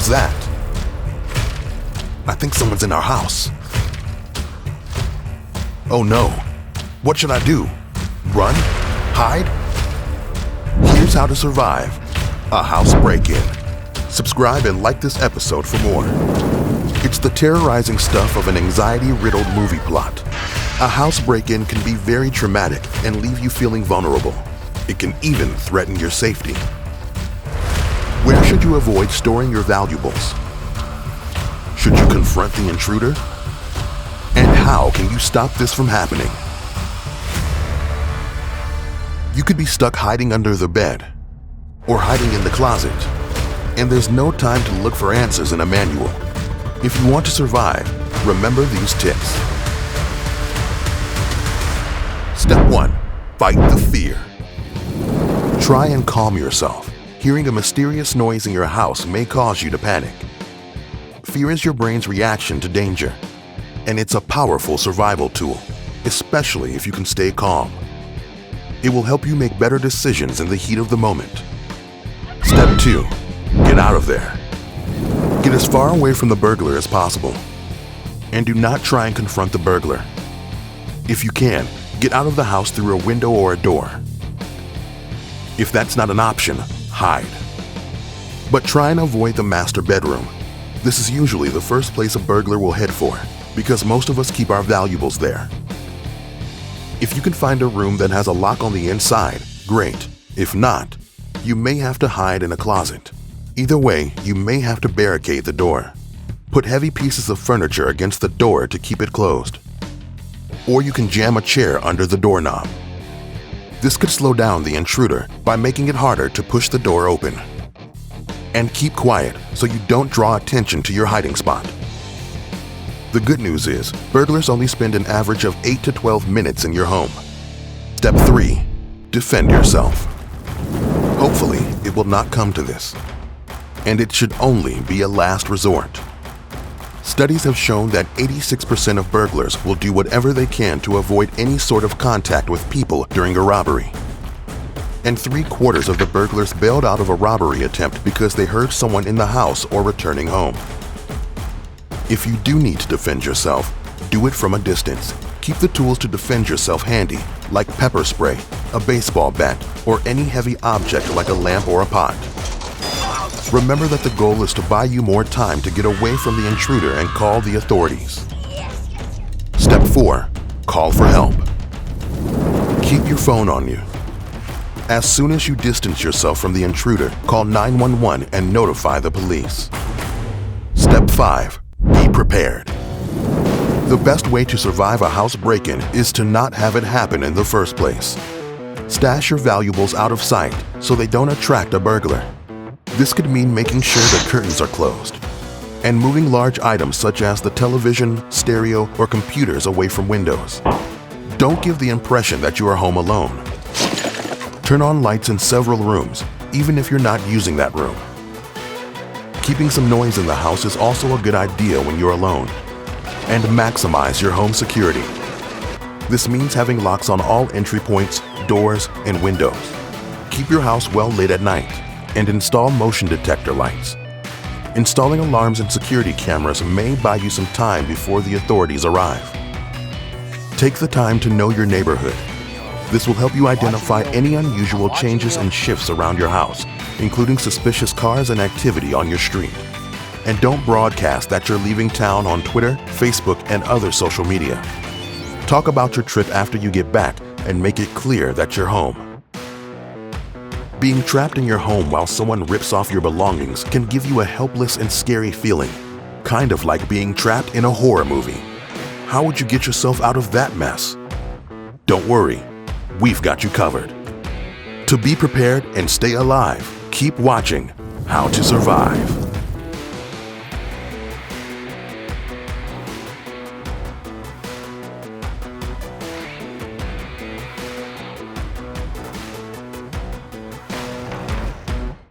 was that? I think someone's in our house. Oh no. What should I do? Run? Hide? Here's how to survive a house break-in. Subscribe and like this episode for more. It's the terrorizing stuff of an anxiety-riddled movie plot. A house break-in can be very traumatic and leave you feeling vulnerable. It can even threaten your safety. Where should you avoid storing your valuables? Should you confront the intruder? And how can you stop this from happening? You could be stuck hiding under the bed or hiding in the closet, and there's no time to look for answers in a manual. If you want to survive, remember these tips. Step 1. Fight the fear. Try and calm yourself. Hearing a mysterious noise in your house may cause you to panic. Fear is your brain's reaction to danger, and it's a powerful survival tool, especially if you can stay calm. It will help you make better decisions in the heat of the moment. Step 2. Get out of there. Get as far away from the burglar as possible, and do not try and confront the burglar. If you can, get out of the house through a window or a door. If that's not an option, hide. But try and avoid the master bedroom. This is usually the first place a burglar will head for, because most of us keep our valuables there. If you can find a room that has a lock on the inside, great. If not, you may have to hide in a closet. Either way, you may have to barricade the door. Put heavy pieces of furniture against the door to keep it closed. Or you can jam a chair under the doorknob. This could slow down the intruder by making it harder to push the door open. And keep quiet so you don't draw attention to your hiding spot. The good news is, burglars only spend an average of 8 to 12 minutes in your home. Step 3. Defend yourself. Hopefully, it will not come to this, and it should only be a last resort. Studies have shown that 86% of burglars will do whatever they can to avoid any sort of contact with people during a robbery. And 3/4 of the burglars bailed out of a robbery attempt because they heard someone in the house or returning home. If you do need to defend yourself, do it from a distance. Keep the tools to defend yourself handy, like pepper spray, a baseball bat, or any heavy object like a lamp or a pot. Remember that the goal is to buy you more time to get away from the intruder and call the authorities. Step 4. Call for help. Keep your phone on you. As soon as you distance yourself from the intruder, call 911 and notify the police. Step 5. Be prepared. The best way to survive a house break-in is to not have it happen in the first place. Stash your valuables out of sight so they don't attract a burglar. This could mean making sure the curtains are closed and moving large items such as the television, stereo, or computers away from windows. Don't give the impression that you are home alone. Turn on lights in several rooms, even if you're not using that room. Keeping some noise in the house is also a good idea when you're alone. And maximize your home security. This means having locks on all entry points, doors, and windows. Keep your house well lit at night, and install motion detector lights. Installing alarms and security cameras may buy you some time before the authorities arrive. Take the time to know your neighborhood. This will help you identify any unusual changes and shifts around your house, including suspicious cars and activity on your street. And don't broadcast that you're leaving town on Twitter, Facebook, and other social media. Talk about your trip after you get back and make it clear that you're home. Being trapped in your home while someone rips off your belongings can give you a helpless and scary feeling, kind of like being trapped in a horror movie. How would you get yourself out of that mess? Don't worry, we've got you covered. To be prepared and stay alive, keep watching How to Survive.